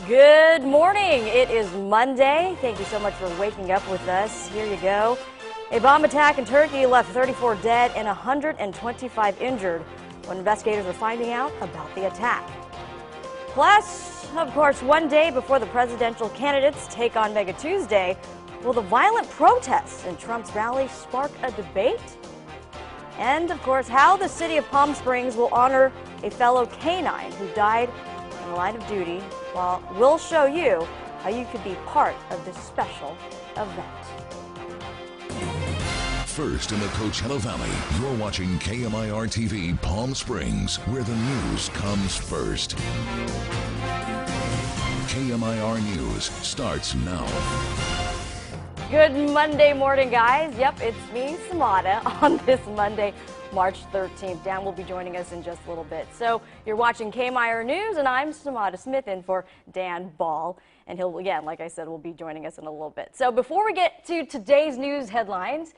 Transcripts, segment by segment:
Good morning. It is Monday. Thank you so much for waking up with us. Here you go. A bomb attack in Turkey left 34 dead and 125 injured when investigators are finding out about the attack. Plus, of course, one day before the presidential candidates take on Mega Tuesday, will the violent protests in Trump's rally spark a debate? And, of course, how the city of Palm Springs will honor a fellow canine who died in the line of duty. Well, we'll show you how you could be part of this special event. First in the Coachella Valley, you're watching KMIR-TV Palm Springs, where the news comes first. KMIR News starts now. Good Monday morning, guys. Yep, it's me, Samada, on this Monday, March 13th. Dan will be joining us in just a little bit. So you're watching KMIR News, and I'm Samada Smith in for Dan Ball. And he'll, again, like I said, will be joining us in a little bit. So before we get to today's news headlines,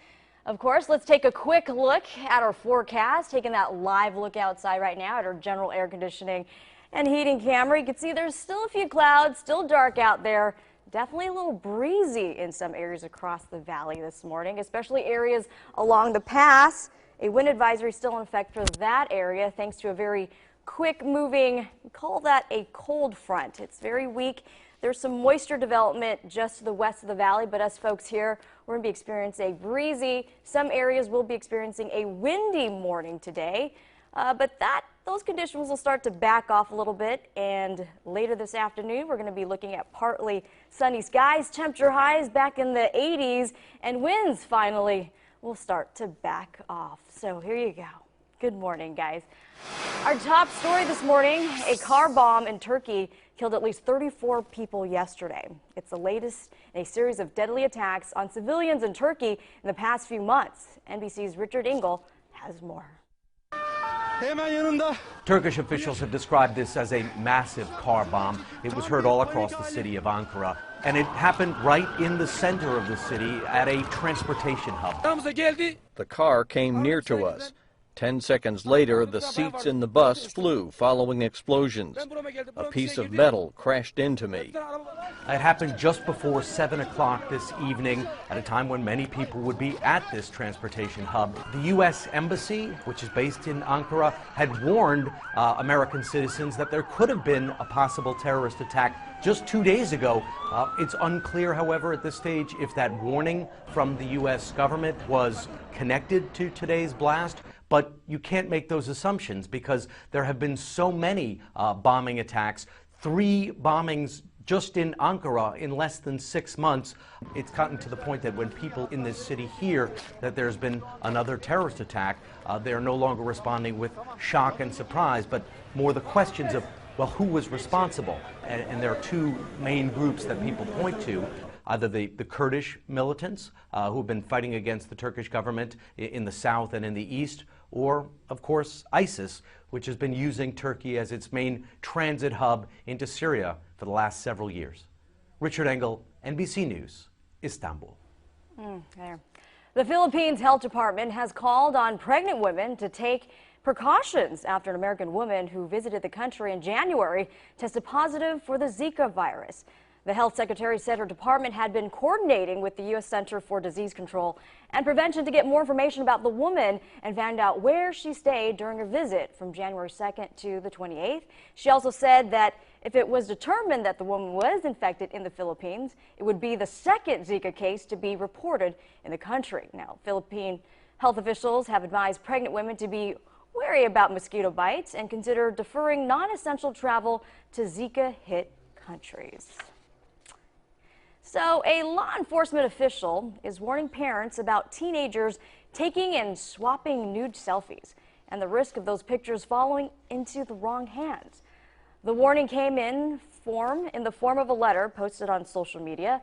of course, let's take a quick look at our forecast, taking that live look outside right now at our general air conditioning and heating camera. You can see there's still a few clouds, still dark out there. Definitely a little breezy in some areas across the valley this morning, especially areas along the pass. A wind advisory still in effect for that area thanks to a very quick moving, we call that a cold front. It's very weak. There's some moisture development just to the west of the valley, but us folks here, we're going to be experiencing a breezy. Some areas will be experiencing a windy morning today, but those conditions will start to back off a little bit, and later this afternoon we're going to be looking at partly sunny skies, temperature highs back in the 80s, and winds finally will start to back off. So here you go. Good morning, guys. Our top story this morning, a car bomb in Turkey killed at least 34 people yesterday. It's the latest in a series of deadly attacks on civilians in Turkey in the past few months. NBC's Richard Engel has more. Turkish officials have described this as a massive car bomb. It was heard all across the city of Ankara, and it happened right in the center of the city at a transportation hub. The car came near to us. 10 seconds later, the seats in the bus flew following explosions. A piece of metal crashed into me. It happened just before 7 o'clock this evening, at a time when many people would be at this transportation hub. The U.S. Embassy, which is based in Ankara, had warned American citizens that there could have been a possible terrorist attack just 2 days ago. It's unclear, however, at this stage if that warning from the U.S. government was connected to today's blast. But you can't make those assumptions because there have been so many bombing attacks, 3 bombings just in Ankara in less than 6 months. It's gotten to the point that when people in this city hear that there's been another terrorist attack, they're no longer responding with shock and surprise, but more the questions of, well, who was responsible? And there are 2 main groups that people point to. Either the Kurdish militants who have been fighting against the Turkish government in the south and in the east, or, of course, ISIS, which has been using Turkey as its main transit hub into Syria for the last several years. Richard Engel, NBC News, Istanbul. There. The Philippines Health Department has called on pregnant women to take precautions after an American woman who visited the country in January tested positive for the Zika virus. The health secretary said her department had been coordinating with the U.S. Center for Disease Control and Prevention to get more information about the woman and found out where she stayed during her visit from January 2nd to the 28th. She also said that if it was determined that the woman was infected in the Philippines, it would be the second Zika case to be reported in the country. Now, Philippine health officials have advised pregnant women to be wary about mosquito bites and consider deferring non-essential travel to Zika-hit countries. So a law enforcement official is warning parents about teenagers taking and swapping nude selfies and the risk of those pictures falling into the wrong hands. The warning came in the form of a letter posted on social media.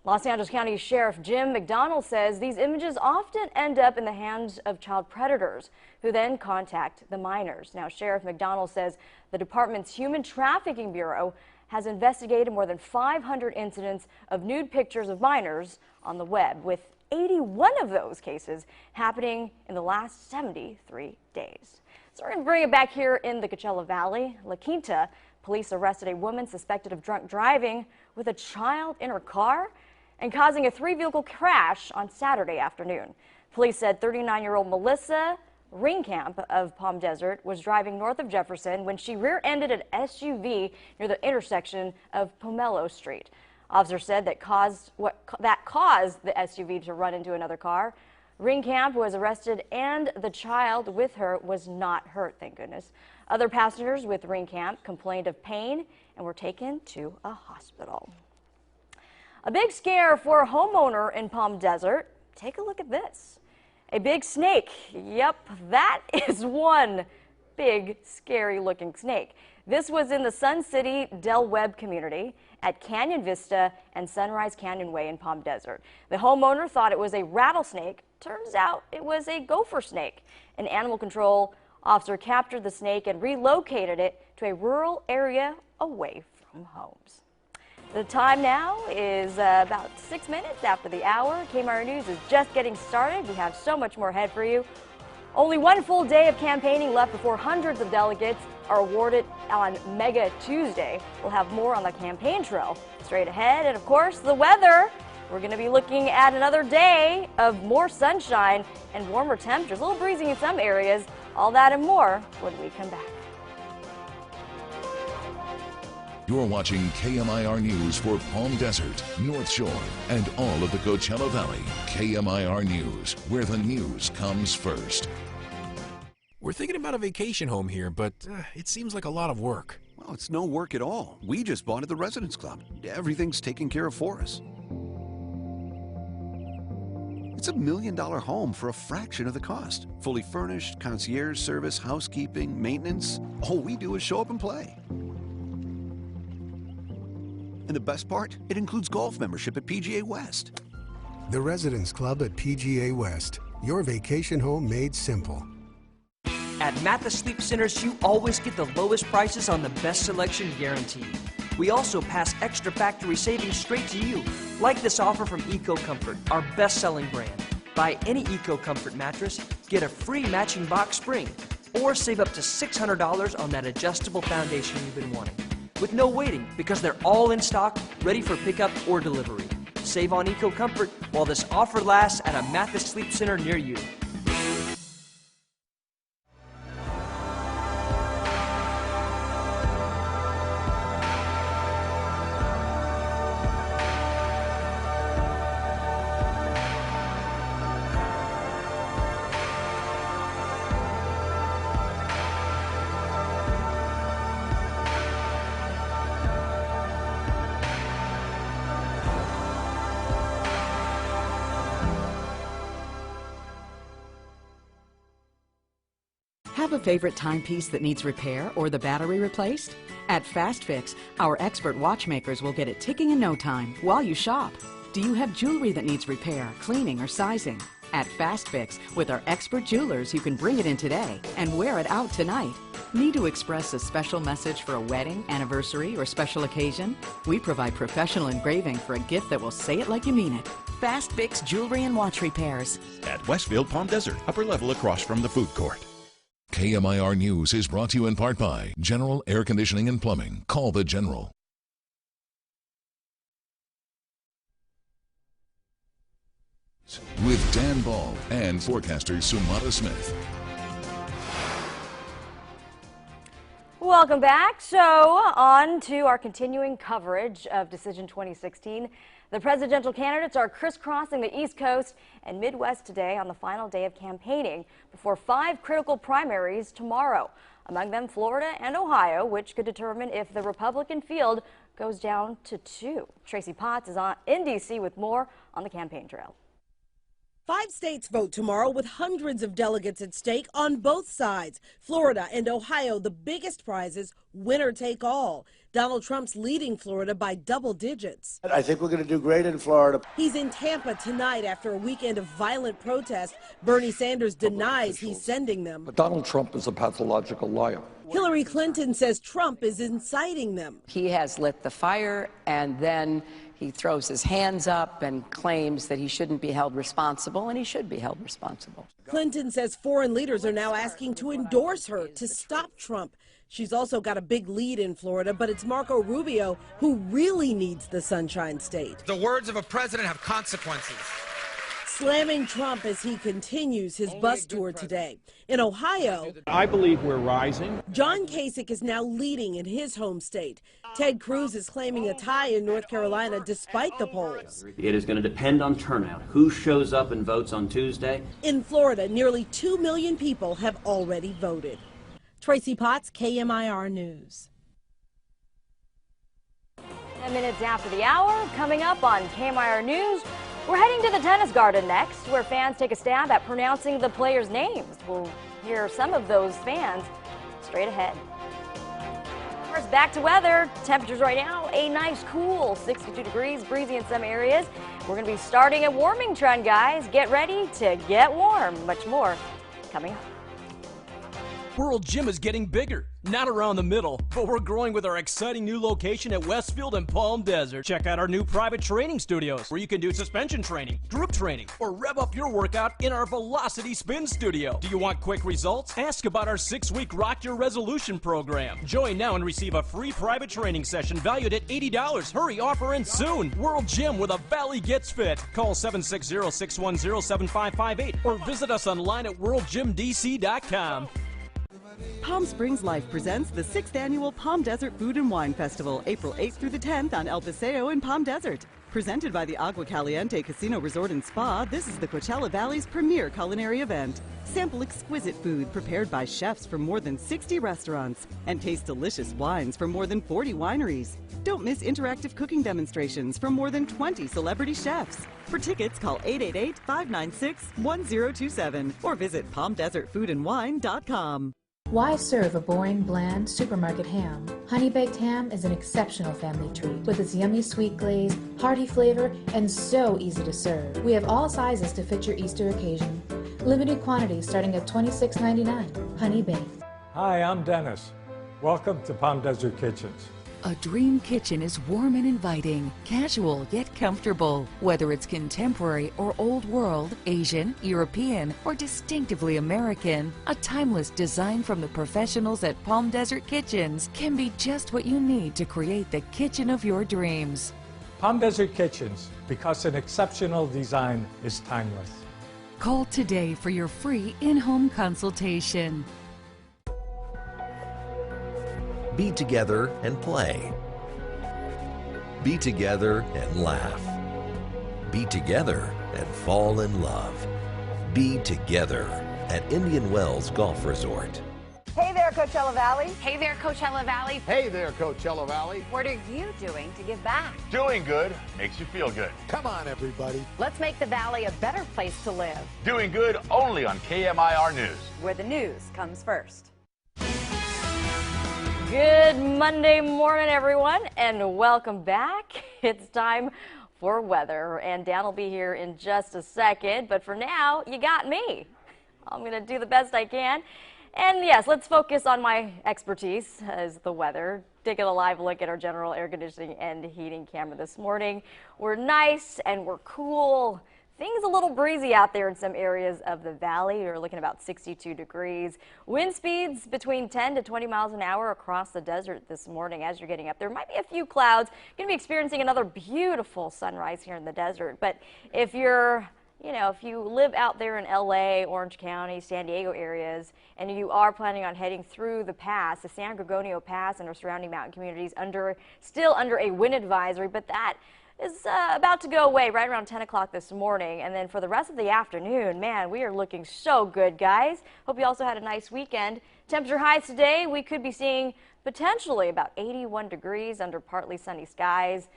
Los Angeles County Sheriff Jim McDonald says these images often end up in the hands of child predators who then contact the minors. Now, Sheriff McDonald says the department's Human Trafficking Bureau has investigated more than 500 incidents of nude pictures of minors on the web, with 81 of those cases happening in the last 73 days. So we're going to bring it back here in the Coachella Valley. La Quinta, police arrested a woman suspected of drunk driving with a child in her car and causing a 3-vehicle crash on Saturday afternoon. Police said 39-year-old Melissa Ringkamp of Palm Desert was driving north of Jefferson when she rear-ended an SUV near the intersection of Pomelo Street. Officers said that caused the SUV to run into another car. Ringkamp was arrested and the child with her was not hurt, thank goodness. Other passengers with Ringkamp complained of pain and were taken to a hospital. A big scare for a homeowner in Palm Desert. Take a look at this. A big snake. Yep, that is one big, scary-looking snake. This was in the Sun City Del Webb community at Canyon Vista and Sunrise Canyon Way in Palm Desert. The homeowner thought it was a rattlesnake. Turns out it was a gopher snake. An animal control officer captured the snake and relocated it to a rural area away from homes. The time now is about 6 minutes after the hour. KMIR News is just getting started. We have so much more ahead for you. Only one full day of campaigning left before hundreds of delegates are awarded on Mega Tuesday. We'll have more on the campaign trail straight ahead. And of course, the weather. We're going to be looking at another day of more sunshine and warmer temperatures. A little breezy in some areas. All that and more when we come back. You're watching KMIR News for Palm Desert, North Shore, and all of the Coachella Valley. KMIR News, where the news comes first. We're thinking about a vacation home here, but it seems like a lot of work. Well, it's no work at all. We just bought at the Residence Club. Everything's taken care of for us. It's $1 million home for a fraction of the cost. Fully furnished, concierge service, housekeeping, maintenance. All we do is show up and play. And the best part? It includes golf membership at PGA West. The Residence Club at PGA West. Your vacation home made simple. At Mathis Sleep Centers, you always get the lowest prices on the best selection guaranteed. We also pass extra factory savings straight to you, like this offer from Eco Comfort, our best-selling brand. Buy any Eco Comfort mattress, get a free matching box spring, or save up to $600 on that adjustable foundation you've been wanting. With no waiting, because they're all in stock, ready for pickup or delivery. Save on Eco Comfort while this offer lasts at a Mathis Sleep Center near you. Have a favorite timepiece that needs repair or the battery replaced? At Fast Fix, our expert watchmakers will get it ticking in no time while you shop. Do you have jewelry that needs repair, cleaning, or sizing? At Fast Fix, with our expert jewelers, you can bring it in today and wear it out tonight. Need to express a special message for a wedding, anniversary, or special occasion? We provide professional engraving for a gift that will say it like you mean it. Fast Fix Jewelry and Watch Repairs. At Westfield Palm Desert, upper level across from the food court. KMIR News is brought to you in part by General Air Conditioning and Plumbing. Call the General. With Dan Ball and forecaster Sumata Smith. Welcome back. So on to our continuing coverage of Decision 2016. The presidential candidates are crisscrossing the East Coast and Midwest today on the final day of campaigning before 5 critical primaries tomorrow. Among them, Florida and Ohio, which could determine if the Republican field goes down to 2. Tracy Potts is in D.C. with more on the campaign trail. 5 states vote tomorrow with hundreds of delegates at stake on both sides. Florida and Ohio, the biggest prizes, winner take all. Donald Trump's leading Florida by double digits. I think we're going to do great in Florida. He's in Tampa tonight after a weekend of violent protest. Bernie Sanders denies he's sending them. But Donald Trump is a pathological liar. Hillary Clinton says Trump is inciting them. He has lit the fire, and then He throws his hands up and claims that he shouldn't be held responsible, and he should be held responsible. Clinton says foreign leaders are now asking to endorse her to stop Trump. She's also got a big lead in Florida, but it's Marco Rubio who really needs the Sunshine State. The words of a president have consequences. Slamming Trump as he continues his bus tour today. In Ohio, I believe we're rising. John Kasich is now leading in his home state. Ted Cruz is claiming a tie in North Carolina despite the polls. It is going to depend on turnout. Who shows up and votes on Tuesday? In Florida, nearly 2 million people have already voted. Tracy Potts, KMIR News. 10 minutes after the hour, coming up on KMIR News, we're heading to the tennis garden next, where fans take a stab at pronouncing the players' names. We'll hear some of those fans straight ahead. First, back to weather. Temperatures right now, a nice cool 62 degrees, breezy in some areas. We're going to be starting a warming trend, guys. Get ready to get warm. Much more coming up. World Gym is getting bigger, not around the middle, but we're growing with our exciting new location at Westfield and Palm Desert. Check out our new private training studios where you can do suspension training, group training, or rev up your workout in our Velocity Spin Studio. Do you want quick results? Ask about our 6-week Rock Your Resolution program. Join now and receive a free private training session valued at $80. Hurry, offer ends soon. World Gym with a Valley Gets Fit. Call 760-610-7558 or visit us online at worldgymdc.com. Palm Springs Life presents the 6th Annual Palm Desert Food and Wine Festival, April 8th through the 10th on El Paseo in Palm Desert. Presented by the Agua Caliente Casino Resort and Spa, this is the Coachella Valley's premier culinary event. Sample exquisite food prepared by chefs from more than 60 restaurants and taste delicious wines from more than 40 wineries. Don't miss interactive cooking demonstrations from more than 20 celebrity chefs. For tickets, call 888-596-1027 or visit palmdesertfoodandwine.com. Why serve a boring, bland supermarket ham? Honey Baked Ham is an exceptional family treat with its yummy sweet glaze, hearty flavor, and so easy to serve. We have all sizes to fit your Easter occasion. Limited quantities starting at $26.99. Honey Baked. Hi, I'm Dennis. Welcome to Palm Desert Kitchens. A dream kitchen is warm and inviting, casual yet comfortable. Whether it's contemporary or old world, Asian, European, or distinctively American, a timeless design from the professionals at Palm Desert Kitchens can be just what you need to create the kitchen of your dreams. Palm Desert Kitchens, because an exceptional design is timeless. Call today for your free in-home consultation. Be together and play. Be together and laugh. Be together and fall in love. Be together at Indian Wells Golf Resort. Hey there, Coachella Valley. Hey there, Coachella Valley. Hey there, Coachella Valley. What are you doing to give back? Doing good makes you feel good. Come on, everybody. Let's make the Valley a better place to live. Doing good only on KMIR News, where the news comes first. Good Monday morning, everyone, and welcome back. It's time for weather, and Dan will be here in just a second, but for now, you got me. I'm going to do the best I can. And yes, let's focus on my expertise as the weather. Taking a live look at our general air conditioning and heating camera this morning. We're nice and we're cool. Things a little breezy out there in some areas of the valley. We're looking about 62 degrees. Wind speeds between 10 to 20 miles an hour across the desert this morning as you're getting up. There might be a few clouds. Going to be experiencing another beautiful sunrise here in the desert. But if you're, if you live out there in LA, Orange County, San Diego areas, and you are planning on heading through the pass, the San Gorgonio Pass and our surrounding mountain communities, still under a wind advisory, but that is about to go away right around 10 o'clock this morning. And then for the rest of the afternoon, man, we are looking so good, guys. Hope you also had a nice weekend. Temperature highs today, we could be seeing potentially about 81 degrees under partly sunny skies.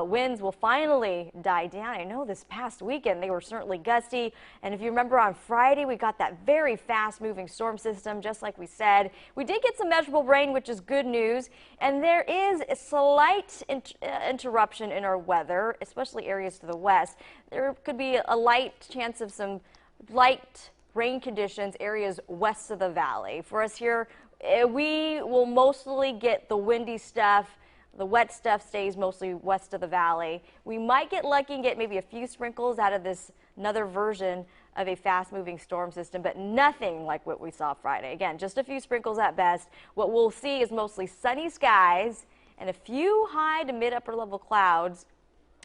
Winds will finally die down. I know this past weekend they were certainly gusty, and if you remember on Friday we got that very fast moving storm system, just like we said. We did get some measurable rain, which is good news, and there is a slight interruption in our weather, especially areas to the west. There could be a light chance of some light rain conditions areas west of the valley. For us here, we will mostly get the windy stuff The wet stuff stays mostly west of the valley. We might get lucky and get maybe a few sprinkles out of this another version of a fast-moving storm system, but nothing like what we saw Friday. Again, just a few sprinkles at best. What we'll see is mostly sunny skies and a few high to mid-upper level clouds.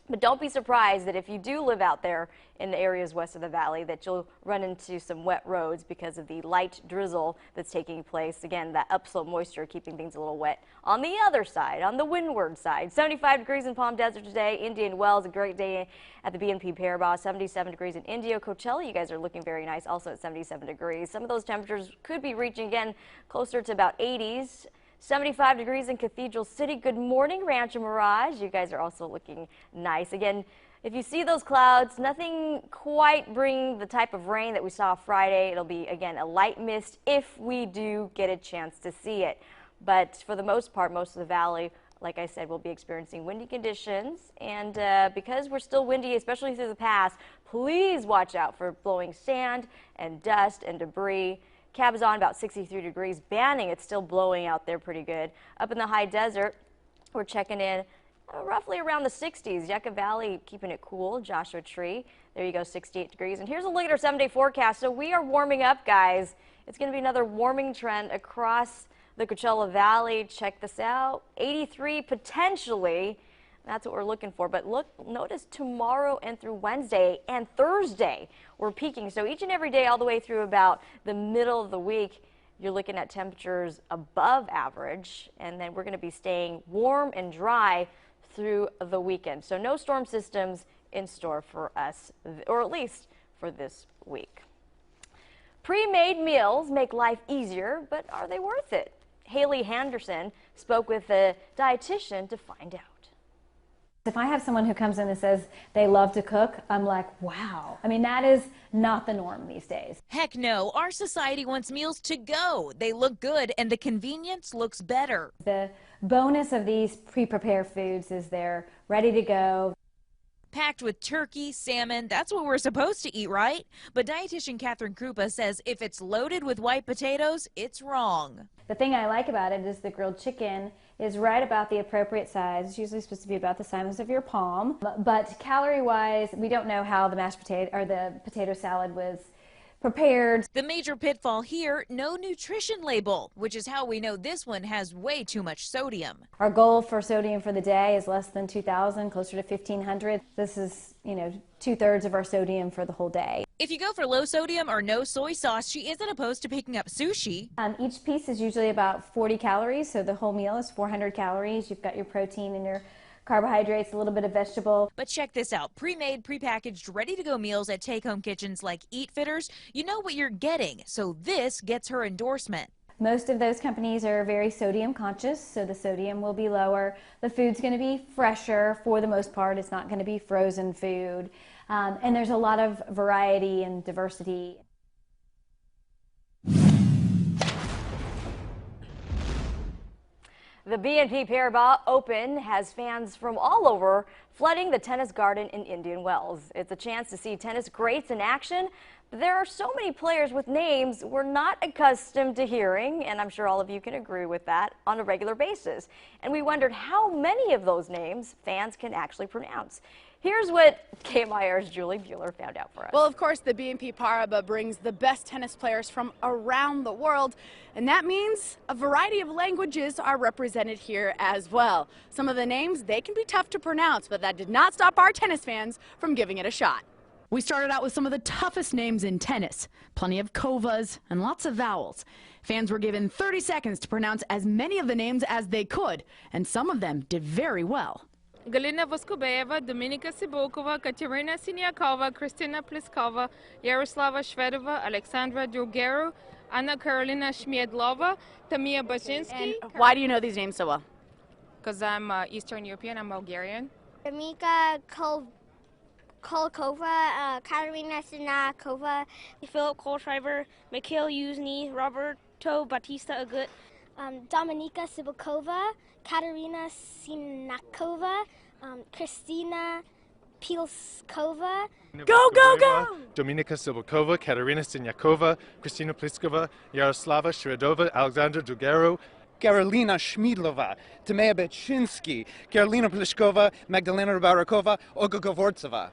But don't be surprised that if you do live out there in the areas west of the valley, that you'll run into some wet roads because of the light drizzle that's taking place. Again, that upslope moisture keeping things a little wet. On the other side, on the windward side, 75 degrees in Palm Desert today. Indian Wells, a great day at the BNP Paribas. 77 degrees in Indio. Coachella, you guys are looking very nice, also at 77 degrees. Some of those temperatures could be reaching again closer to about 80s. 75 degrees in Cathedral City. Good morning, Rancho Mirage. You guys are also looking nice. Again, if you see those clouds, nothing quite bringing the type of rain that we saw Friday. It'll be, again, a light mist if we do get a chance to see it. But for the most part, most of the valley, like I said, will be experiencing windy conditions. And because we're still windy, especially through the pass, please watch out for blowing sand and dust and debris. Cabazon about 63 degrees. Banning, it's still blowing out there pretty good. Up in the high desert, we're checking in roughly around the 60s. Yucca Valley keeping it cool. Joshua Tree, there you go, 68 degrees. And here's a look at our 7-day forecast. So we are warming up, guys. It's going to be another warming trend across the Coachella Valley. Check this out. 83 potentially. That's what we're looking for. But look, notice tomorrow and through Wednesday and Thursday, we're peaking. So each and every day all the way through about the middle of the week, you're looking at temperatures above average. And then we're going to be staying warm and dry through the weekend. So no storm systems in store for us, or at least for this week. Pre-made meals make life easier, but are they worth it? Haley Henderson spoke with a dietitian to find out. If I have someone who comes in and says they love to cook, I'm like, wow. I mean, that is not the norm these days. Heck no, our society wants meals to go. They look good and the convenience looks better. The bonus of these pre-prepared foods is they're ready to go. Packed with turkey, salmon, that's what we're supposed to eat, right? But dietitian Catherine Krupa says if it's loaded with white potatoes, it's wrong. The thing I like about it is the grilled chicken is right about the appropriate size. It's usually supposed to be about the size of your palm. But calorie-wise, we don't know how the mashed potato or the potato salad was prepared. The major pitfall here, no nutrition label, which is how we know this one has way too much sodium. Our goal for sodium for the day is less than 2,000, closer to 1,500. This is, 2/3 of our sodium for the whole day. If you go for low sodium or no soy sauce, she isn't opposed to picking up sushi. Each piece is usually about 40 calories, so the whole meal is 400 calories. You've got your protein and your carbohydrates, a little bit of vegetable. But check this out. Pre-made, pre-packaged, ready-to-go meals at take-home kitchens like Eat Fitters. You know what you're getting, so this gets her endorsement. Most of those companies are very sodium conscious, so the sodium will be lower. The food's going to be fresher for the most part. It's not going to be frozen food. And there's a lot of variety and diversity. The BNP Paribas Open has fans from all over flooding the tennis garden in Indian Wells. It's a chance to see tennis greats in action, but there are so many players with names we're not accustomed to hearing, and I'm sure all of you can agree with that, on a regular basis. And we wondered how many of those names fans can actually pronounce. Here's what KMIR's Julie Bueller found out for us. Well, of course, the BNP Paribas brings the best tennis players from around the world, and that means a variety of languages are represented here as well. Some of the names, they can be tough to pronounce, but that did not stop our tennis fans from giving it a shot. We started out with some of the toughest names in tennis, plenty of kovas and lots of vowels. Fans were given 30 seconds to pronounce as many of the names as they could, and some of them did very well. Galina Voskobayeva, Dominika Sibokova, Katerina Siniakova, Kristina Pliskova, Yaroslava Shvedova, Alexandra Dugero, Anna Karolina Shmiedlova, Tamia Baczynski. And why do you know these names so well? Because I'm Eastern European, I'm Bulgarian. Damika Kolkova, Katerina Sinakova, Philip Kohlschreiber, Mikhail Yuzny, Roberto Batista Agut, Dominika Sibokova, Katerina Sinakova, Kristina Pilskova. Go, go, go! Dominika Sibokova, Katerina Siniakova, Kristina Pliskova, Yaroslava Shvedova, Alexandra Dugero, Karolina Schmidlova, Timea Bechinsky, Karolina Pliskova, Magdalena Barakova, Olga Govortseva.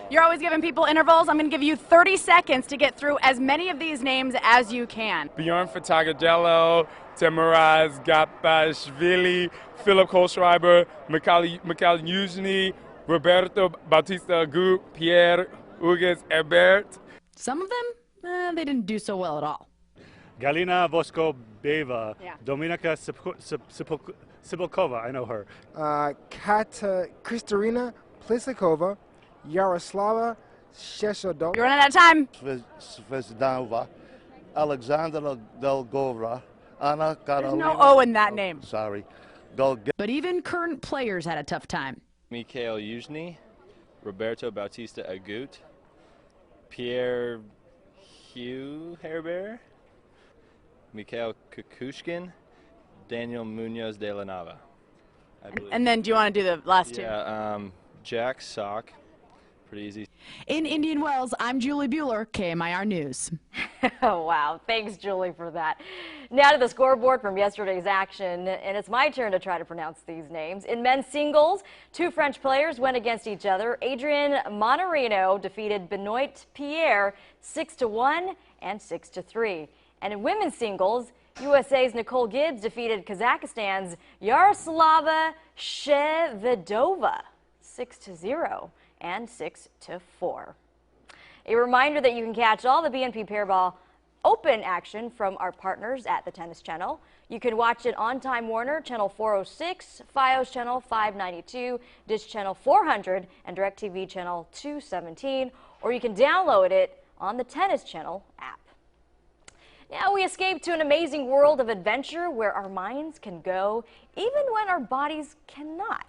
You're always giving people intervals. I'm going to give you 30 seconds to get through as many of these names as you can. Bjorn Fatagadelo, Temiraz Gapashvili, Philip Kohlschreiber, Mikhail Yuzhny, Roberto Bautista Agut, Pierre Hugues Herbert. Some of them, they didn't do so well at all. Galina Voskobeva, Dominika Sibilkova, I know her. Kristalina Pliskova, Yaroslava Sheshodova. You're running out of time. Svetlana, Alexandra Delgova, Anna Carolina. There's no O in that name. Sorry. But even current players had a tough time. Mikhail Yuzhny, Roberto Bautista Agut, Pierre Hugh Herbert, Mikhail Kukushkin, Daniel Munoz de la Nava. And then do you want to do the last two? Yeah, Jack Sock. Pretty easy. In Indian Wells, I'm Julie Bueller, KMIR News. Oh, wow. Thanks, Julie, for that. Now to the scoreboard from yesterday's action, and it's my turn to try to pronounce these names. In men's singles, two French players went against each other. Adrien Monterino defeated Benoit Pierre 6-1 and 6-3. And in women's singles, USA's Nicole Gibbs defeated Kazakhstan's Yaroslava Shvedova 6-0 and 6-4. A reminder that you can catch all the BNP Paribas Open action from our partners at the Tennis Channel. You can watch it on Time Warner, Channel 406, FiOS Channel 592, Dish Channel 400, and DirecTV Channel 217, or you can download it on the Tennis Channel app. Now we escape to an amazing world of adventure where our minds can go even when our bodies cannot.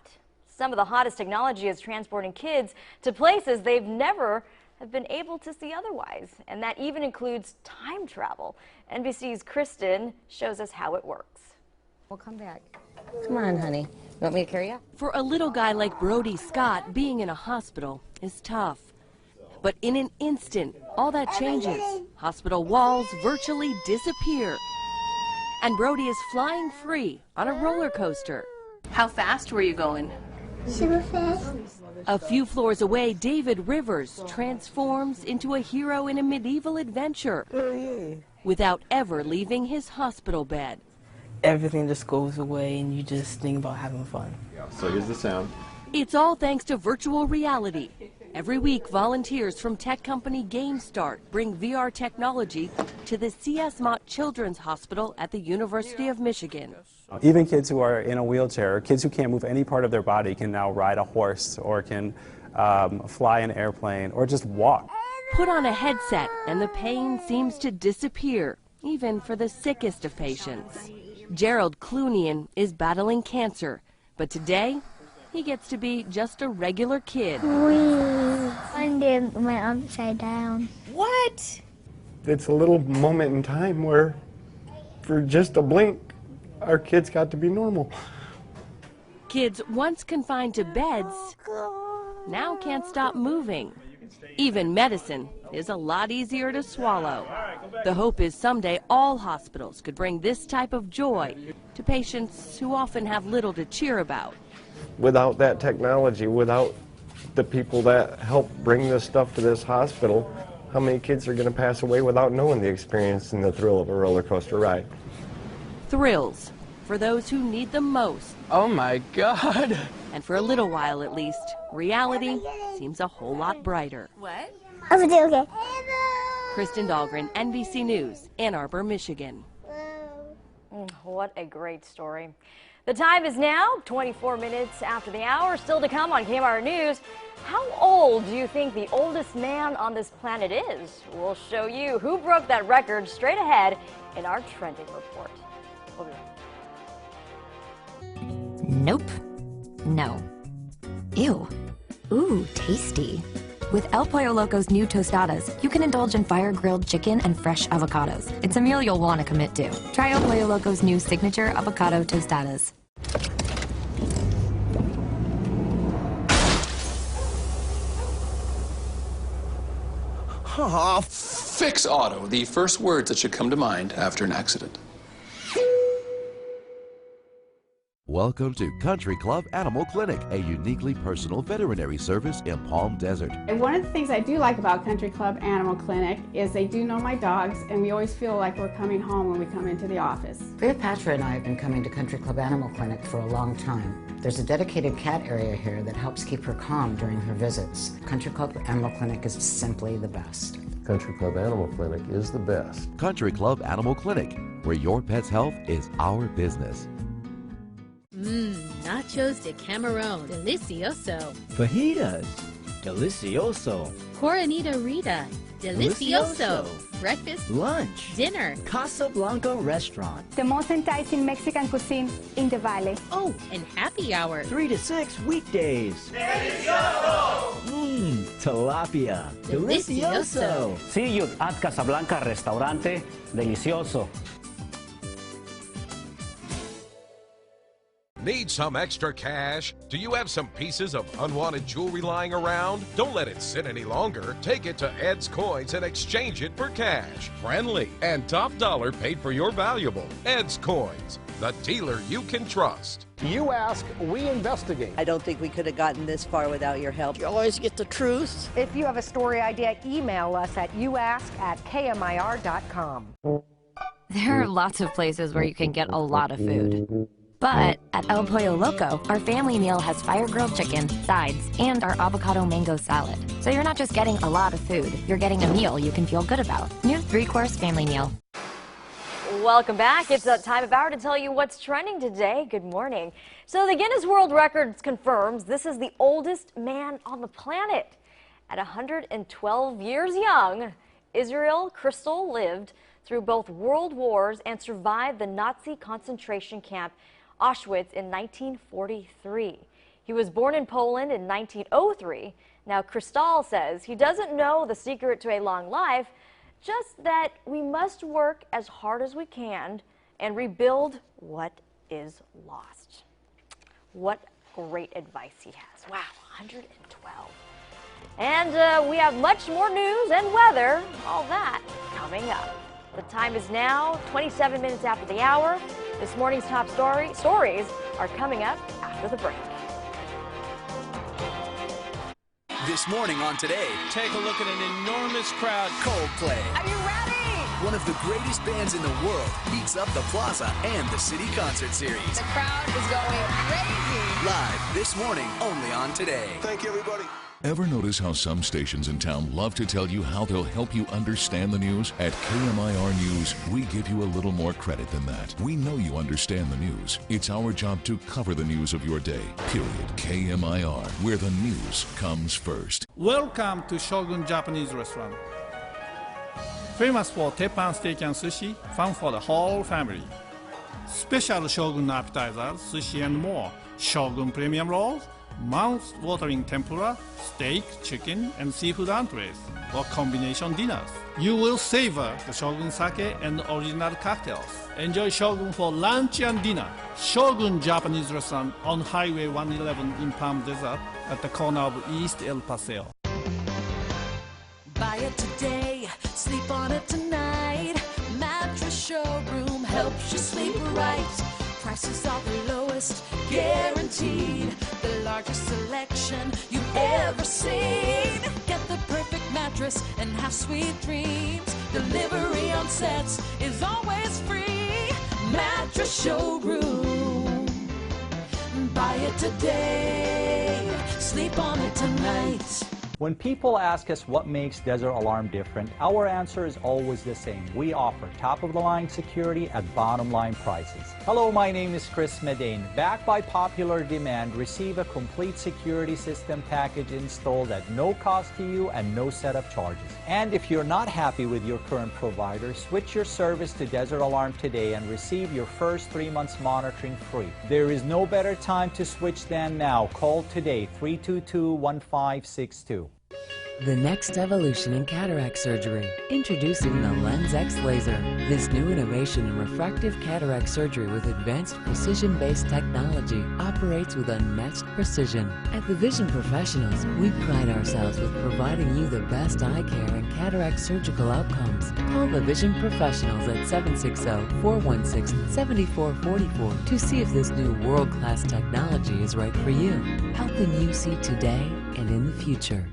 Some of the hottest technology is transporting kids to places they've never have been able to see otherwise, and that even includes time travel. NBC's Kristen shows us how it works. We'll come back. Come on, honey. You want me to carry you? For a little guy like Brody Scott, being in a hospital is tough. But in an instant, all that changes. Hospital walls virtually disappear. And Brody is flying free on a roller coaster. How fast were you going? Super fast. A few floors away, David Rivers transforms into a hero in a medieval adventure without ever leaving his hospital bed. Everything just goes away and you just think about having fun. So here's the sound. It's all thanks to virtual reality. Every week, volunteers from tech company GameStart bring VR technology to the C.S. Mott Children's Hospital at the University of Michigan. Even kids who are in a wheelchair, or kids who can't move any part of their body, can now ride a horse or can fly an airplane or just walk. Put on a headset and the pain seems to disappear, even for the sickest of patients. Gerald Clunian is battling cancer, but today he gets to be just a regular kid. One day went upside down. What? It's a little moment in time where, for just a blink, our kids got to be normal. Kids once confined to beds now can't stop moving. Even medicine is a lot easier to swallow. The hope is someday all hospitals could bring this type of joy to patients who often have little to cheer about. Without that technology, without the people that help bring this stuff to this hospital, how many kids are going to pass away without knowing the experience and the thrill of a roller coaster ride? Thrills for those who need them most. Oh my God. And for a little while at least, reality seems a whole lot brighter. What? Okay. Kristen Dahlgren, NBC News, Ann Arbor, Michigan. What a great story. The time is now 24 minutes after the hour. Still to come on KMIR News. How old do you think the oldest man on this planet is? We'll show you who broke that record straight ahead in our trending report. We'll be right back. Nope. No. Ew. Ooh, tasty. With El Pollo Loco's new tostadas, you can indulge in fire-grilled chicken and fresh avocados. It's a meal you'll want to commit to. Try El Pollo Loco's new signature avocado tostadas. Fix Auto, the first words that should come to mind after an accident. Welcome to Country Club Animal Clinic, a uniquely personal veterinary service in Palm Desert. And one of the things I do like about Country Club Animal Clinic is they do know my dogs, and we always feel like we're coming home when we come into the office. Cleopatra and I have been coming to Country Club Animal Clinic for a long time. There's a dedicated cat area here that helps keep her calm during her visits. Country Club Animal Clinic is simply the best. Country Club Animal Clinic is the best. Country Club Animal Clinic, where your pet's health is our business. Nachos de camarón, delicioso. Fajitas, delicioso. Coronita Rita, delicioso. Breakfast, lunch, dinner. Casablanca Restaurant. The most enticing Mexican cuisine in the valley. Oh, and happy hour. 3 to 6 weekdays. Delicioso. Tilapia, delicioso. See you at Casablanca Restaurante, delicioso. Need some extra cash? Do you have some pieces of unwanted jewelry lying around? Don't let it sit any longer. Take it to Ed's Coins and exchange it for cash. Friendly and top dollar paid for your valuable. Ed's Coins, the dealer you can trust. You ask, we investigate. I don't think we could have gotten this far without your help. You always get the truth. If you have a story idea, email us at youask@KMIR.com. There are lots of places where you can get a lot of food. But at El Pollo Loco, our family meal has fire-grilled chicken, sides, and our avocado mango salad. So you're not just getting a lot of food, you're getting a meal you can feel good about. New 3-course family meal. Welcome back. It's that time of hour to tell you what's trending today. Good morning. So the Guinness World Records confirms this is the oldest man on the planet. At 112 years young, Israel Crystal lived through both world wars and survived the Nazi concentration camp Auschwitz in 1943. He was born in Poland in 1903. Now, Crystal says he doesn't know the secret to a long life, just that we must work as hard as we can and rebuild what is lost. What great advice he has. Wow, 112. And we have much more news and weather, all that coming up. The time is now 27 minutes after the hour. This morning's top stories are coming up after the break. This morning on Today, take a look at an enormous crowd. Coldplay. Are you ready? One of the greatest bands in the world heats up the Plaza and the City Concert Series. The crowd is going crazy. Live this morning, only on Today. Thank you, everybody. Ever notice how some stations in town love to tell you how they'll help you understand the news? At KMIR News, we give you a little more credit than that. We know you understand the news. It's our job to cover the news of your day. Period. KMIR, where the news comes first. Welcome to Shogun Japanese Restaurant. Famous for teppan steak and sushi, fun for the whole family. Special Shogun appetizers, sushi and more. Shogun premium rolls, mouth-watering tempura, steak, chicken, and seafood entrees, or combination dinners. You will savor the Shogun sake and original cocktails. Enjoy Shogun for lunch and dinner. Shogun Japanese Restaurant on Highway 111 in Palm Desert at the corner of East El Paseo. Buy it today, sleep on it tonight. Mattress Showroom helps you sleep right. Prices are the lowest, guaranteed. The largest selection you've ever seen. Get the perfect mattress and have sweet dreams. Delivery on sets is always free. Mattress Showroom. Buy it today, sleep on it tonight. When people ask us what makes Desert Alarm different, our answer is always the same. We offer top-of-the-line security at bottom-line prices. Hello, my name is Chris Medane. Backed by popular demand, receive a complete security system package installed at no cost to you and no setup charges. And if you're not happy with your current provider, switch your service to Desert Alarm today and receive your first 3 months monitoring free. There is no better time to switch than now. Call today, 322-1562. The next evolution in cataract surgery. Introducing the Lens X laser. This new innovation in refractive cataract surgery with advanced precision-based technology operates with unmatched precision. At the Vision Professionals, we pride ourselves with providing you the best eye care and cataract surgical outcomes. Call the Vision Professionals at 760-416-7444 to see if this new world-class technology is right for you, helping you see today and in the future.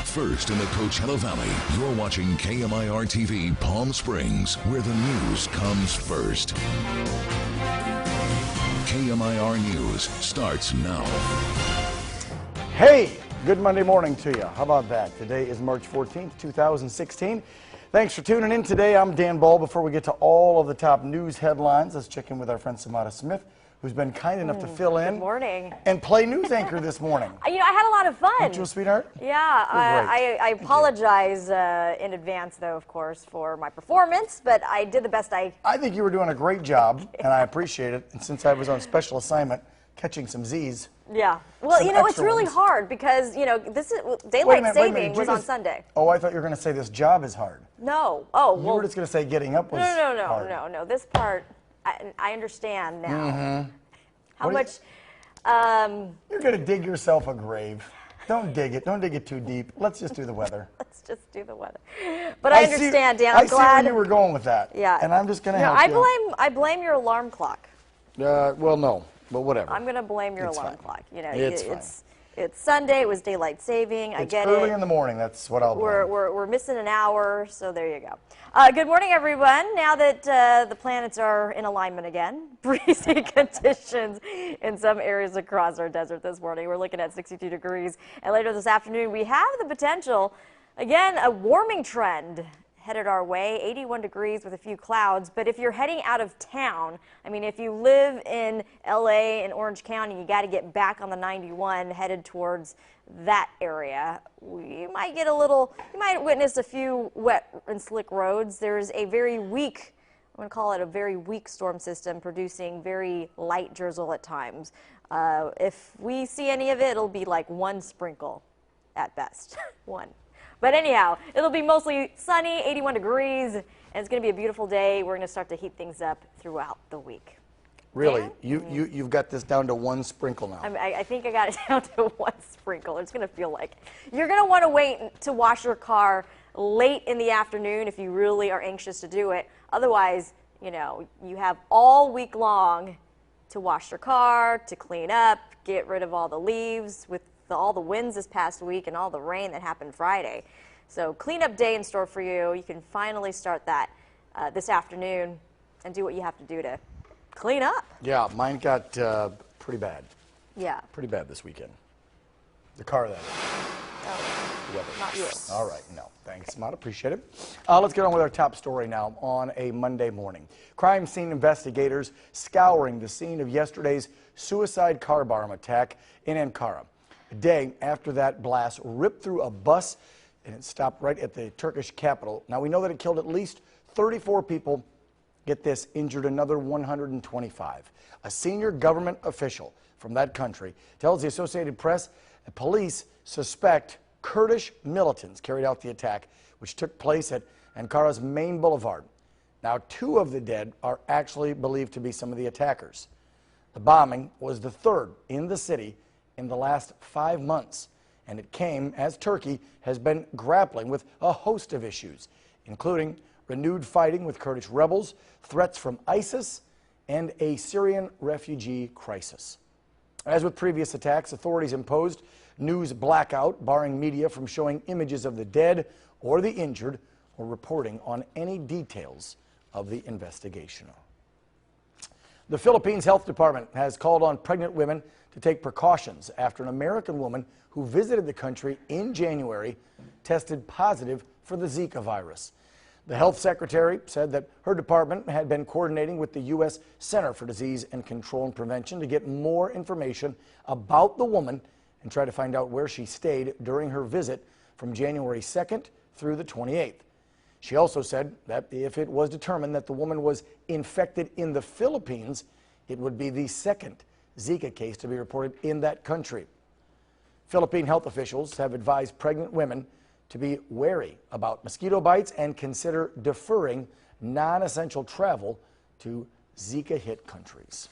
First in the Coachella Valley, you're watching KMIR-TV Palm Springs, where the news comes first. KMIR News starts now. Hey, good Monday morning to you. How about that? Today is March 14th, 2016. Thanks for tuning in today. I'm Dan Ball. Before we get to all of the top news headlines, let's check in with our friend Samara Smith, who's been kind enough to fill in. Good morning. And play news anchor this morning. You know, I had a lot of fun. Aren't you a sweetheart? Yeah, I apologize in advance, though, of course, for my performance, but I did the best I think you were doing a great job, and I appreciate it. And since I was on special assignment, catching some Z's. Yeah. Well, you know, it's really ones. hard because, you know, this is daylight saving was on Sunday. Oh, I thought you were going to say this job is hard. No. Oh, you well. were just going to say getting up was hard. No. This part, I understand now. Mm-hmm. How much? You're going to dig yourself a grave. Don't dig it. Don't dig it too deep. Let's just do the weather. Let's just do the weather. But I understand, Dan. I'm glad. I see where you were going with that. Yeah. And I'm just going to help you. I blame your alarm clock. Well, no, but whatever. I'm going to blame your alarm clock. You know, it's Sunday. It was daylight saving. I get it. It's early in the morning. That's what I'll do. We're missing an hour, so there you go. Good morning, everyone. Now that the planets are in alignment again, breezy conditions in some areas across our desert this morning. We're looking at 62 degrees. And later this afternoon, we have the potential, again, a warming trend headed our way, 81 degrees with a few clouds. But if you're heading out of town, I mean, if you live in LA and Orange County, you got to get back on the 91 headed towards that area. You might get you might witness a few wet and slick roads. There's a very weak, I'm going to call it a very weak storm system producing very light drizzle at times. If we see any of it, it'll be like one sprinkle at best. One. But anyhow, it'll be mostly sunny, 81 degrees, and it's going to be a beautiful day. We're going to start to heat things up throughout the week. Really? You've got this down to one sprinkle now. I think I got it down to one sprinkle. It's going to feel like it. You're going to want to wait to wash your car late in the afternoon if you really are anxious to do it. Otherwise, you know, you have all week long to wash your car, to clean up, get rid of all the leaves with all the winds this past week and all the rain that happened Friday. So cleanup day in store for you. You can finally start that this afternoon and do what you have to do to clean up. Yeah, mine got pretty bad. Yeah. Pretty bad this weekend. The car, that is. Oh, not you. All right, no. Thanks, Matt. Appreciate it. Let's get on with our top story now on a Monday morning. Crime scene investigators scouring the scene of yesterday's suicide car bomb attack in Ankara. A day after that blast ripped through a bus and it stopped right at the Turkish capital. Now, we know that it killed at least 34 people. Get this, injured another 125. A senior government official from that country tells the Associated Press that police suspect Kurdish militants carried out the attack, which took place at Ankara's main boulevard. Now, 2 of the dead are actually believed to be some of the attackers. The bombing was the 3rd in the city in the last 5 months, and it came as Turkey has been grappling with a host of issues, including renewed fighting with Kurdish rebels, threats from ISIS, and a Syrian refugee crisis. As with previous attacks, authorities imposed news blackout, barring media from showing images of the dead or the injured or reporting on any details of the investigation. The Philippines Health Department has called on pregnant women to take precautions after an American woman who visited the country in January tested positive for the Zika virus. The health secretary said that her department had been coordinating with the U.S. Center for Disease and Control and Prevention to get more information about the woman and try to find out where she stayed during her visit from January 2nd through the 28th. She also said that if it was determined that the woman was infected in the Philippines, it would be the 2nd Zika case to be reported in that country. Philippine health officials have advised pregnant women to be wary about mosquito bites and consider deferring non-essential travel to Zika-hit countries.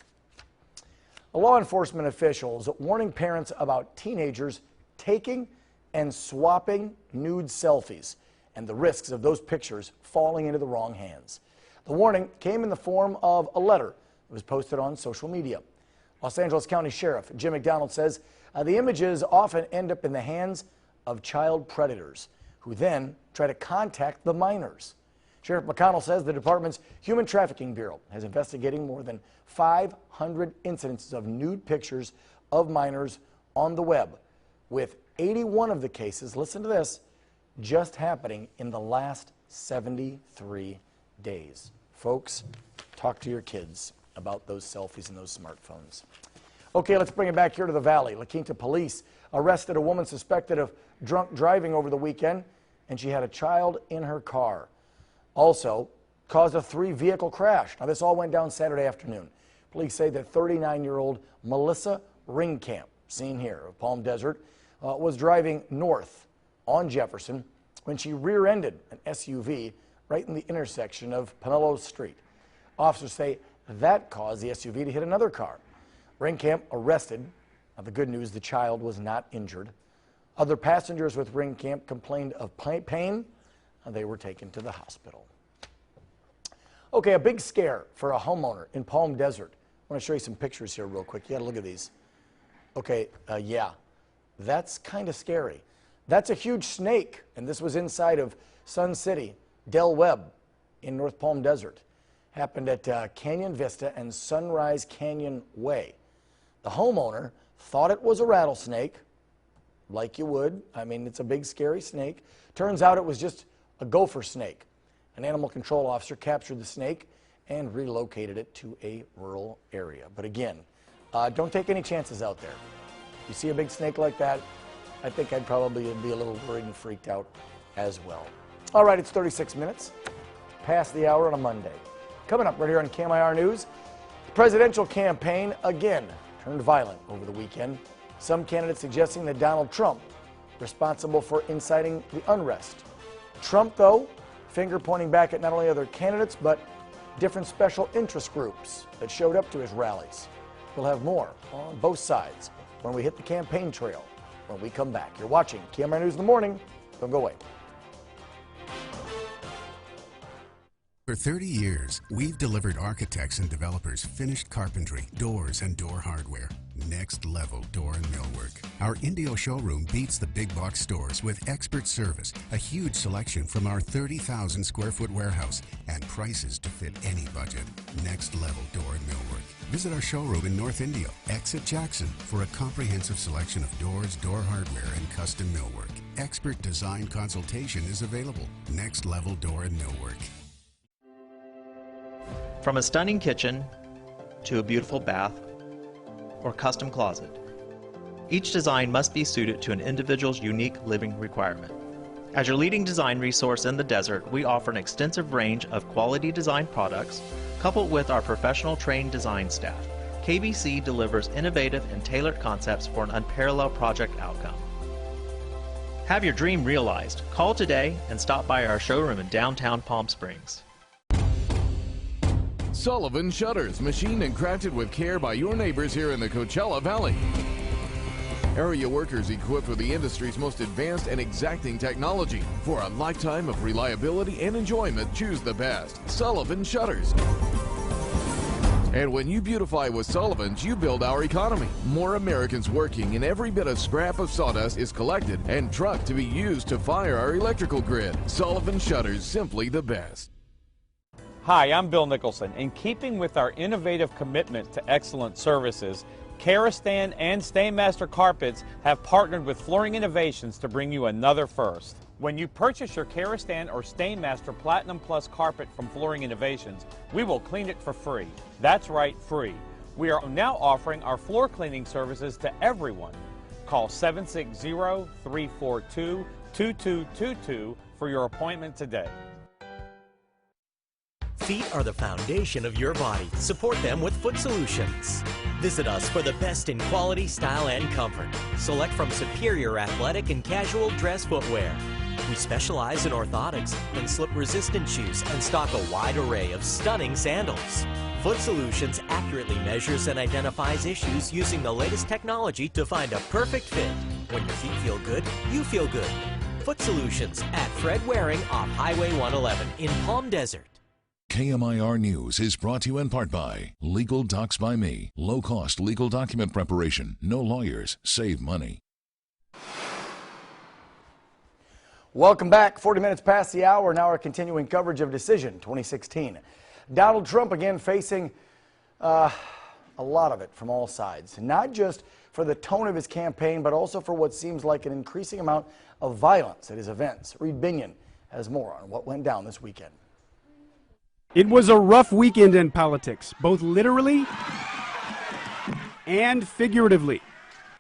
Law enforcement officials warning parents about teenagers taking and swapping nude selfies and the risks of those pictures falling into the wrong hands. The warning came in the form of a letter that was posted on social media. Los Angeles County Sheriff Jim McDonald says the images often end up in the hands of child predators who then try to contact the minors. Sheriff McConnell says the department's Human Trafficking Bureau has investigating more than 500 incidences of nude pictures of minors on the web, with 81 of the cases, listen to this, just happening in the last 73 days. Folks, talk to your kids about those selfies and those smartphones. Okay, let's bring it back here to the Valley. La Quinta police arrested a woman suspected of drunk driving over the weekend, and she had a child in her car. Also caused a 3-vehicle crash. Now, this all went down Saturday afternoon. Police say that 39-year-old Melissa Ringkamp, seen here of Palm Desert, was driving north on Jefferson when she rear-ended an SUV right in the intersection of Pinello Street. Officers say that caused the SUV to hit another car. Ringkamp arrested. Now, the good news, the child was not injured. Other passengers with Ringkamp complained of pain. They were taken to the hospital. Okay, a big scare for a homeowner in Palm Desert. I want to show you some pictures here real quick. You got to look at these. Okay, yeah, that's kind of scary. That's a huge snake, and this was inside of Sun City, Del Webb in North Palm Desert. Happened at Canyon Vista and Sunrise Canyon Way. The homeowner thought it was a rattlesnake, like you would. I mean, it's a big, scary snake. Turns out it was just a gopher snake. An animal control officer captured the snake and relocated it to a rural area. But again, don't take any chances out there. You see a big snake like that, I think I'd probably be a little worried and freaked out as well. All right, it's 36 minutes past the hour on a Monday. Coming up right here on KMIR News, the presidential campaign again turned violent over the weekend. Some candidates suggesting that Donald Trump responsible for inciting the unrest. Trump, though, finger pointing back at not only other candidates, but different special interest groups that showed up to his rallies. We'll have more on both sides when we hit the campaign trail when we come back. You're watching KMIR News in the Morning. Don't go away. For 30 years, we've delivered architects and developers finished carpentry, doors, and door hardware. Next level door and millwork. Our Indio showroom beats the big box stores with expert service, a huge selection from our 30,000 square foot warehouse, and prices to fit any budget. Next level door and millwork. Visit our showroom in North Indio, exit Jackson, for a comprehensive selection of doors, door hardware, and custom millwork. Expert design consultation is available. Next level door and millwork. From a stunning kitchen to a beautiful bath or custom closet, each design must be suited to an individual's unique living requirement. As your leading design resource in the desert, we offer an extensive range of quality design products coupled with our professional trained design staff. KBC delivers innovative and tailored concepts for an unparalleled project outcome. Have your dream realized. Call today and stop by our showroom in downtown Palm Springs. Sullivan Shutters, machined and crafted with care by your neighbors here in the Coachella Valley. Area workers equipped with the industry's most advanced and exacting technology. For a lifetime of reliability and enjoyment, choose the best. Sullivan Shutters. And when you beautify with Sullivan's, you build our economy. More Americans working, and every bit of scrap of sawdust is collected and trucked to be used to fire our electrical grid. Sullivan Shutters, simply the best. Hi, I'm Bill Nicholson. In keeping with our innovative commitment to excellent services, Karastan and Stainmaster Carpets have partnered with Flooring Innovations to bring you another first. When you purchase your Karastan or Stainmaster Platinum Plus carpet from Flooring Innovations, we will clean it for free. That's right, free. We are now offering our floor cleaning services to everyone. Call 760-342-2222 for your appointment today. Feet are the foundation of your body. Support them with Foot Solutions. Visit us for the best in quality, style, and comfort. Select from superior athletic and casual dress footwear. We specialize in orthotics and slip-resistant shoes and stock a wide array of stunning sandals. Foot Solutions accurately measures and identifies issues using the latest technology to find a perfect fit. When your feet feel good, you feel good. Foot Solutions at Fred Waring off Highway 111 in Palm Desert. KMIR News is brought to you in part by Legal Docs by Me. Low-cost legal document preparation. No lawyers. Save money. Welcome back. 40 minutes past the hour. Now our continuing coverage of Decision 2016. Donald Trump again facing a lot of it from all sides. Not just for the tone of his campaign, but also for what seems like an increasing amount of violence at his events. Reed Binion has more on what went down this weekend. It was a rough weekend in politics, both literally and figuratively.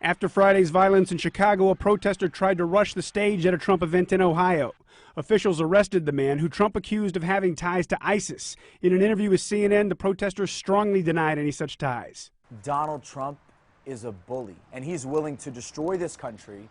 After Friday's violence in Chicago, a protester tried to rush the stage at a Trump event in Ohio. Officials arrested the man, who Trump accused of having ties to ISIS. In an interview with CNN, the protester strongly denied any such ties. Donald Trump is a bully, and he's willing to destroy this country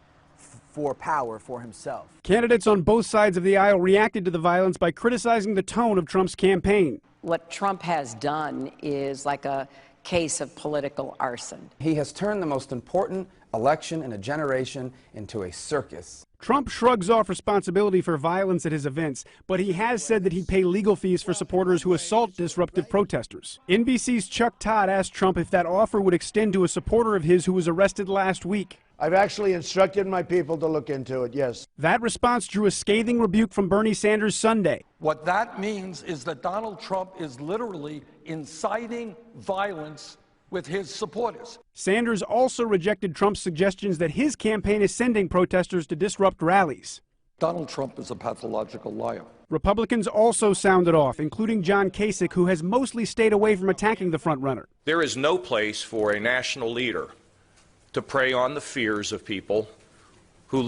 for power for himself. Candidates on both sides of the aisle reacted to the violence by criticizing the tone of Trump's campaign. What Trump has done is like a case of political arson. He has turned the most important election in a generation into a circus. Trump shrugs off responsibility for violence at his events, but he has said that he'd pay legal fees for supporters who assault disruptive protesters. NBC's Chuck Todd asked Trump if that offer would extend to a supporter of his who was arrested last week. I've actually instructed my people to look into it, yes. That response drew a scathing rebuke from Bernie Sanders Sunday. What that means is that Donald Trump is literally inciting violence with his supporters. Sanders also rejected Trump's suggestions that his campaign is sending protesters to disrupt rallies. Donald Trump is a pathological liar. Republicans also sounded off, including John Kasich, who has mostly stayed away from attacking the frontrunner. There is no place for a national leader to prey on the fears of people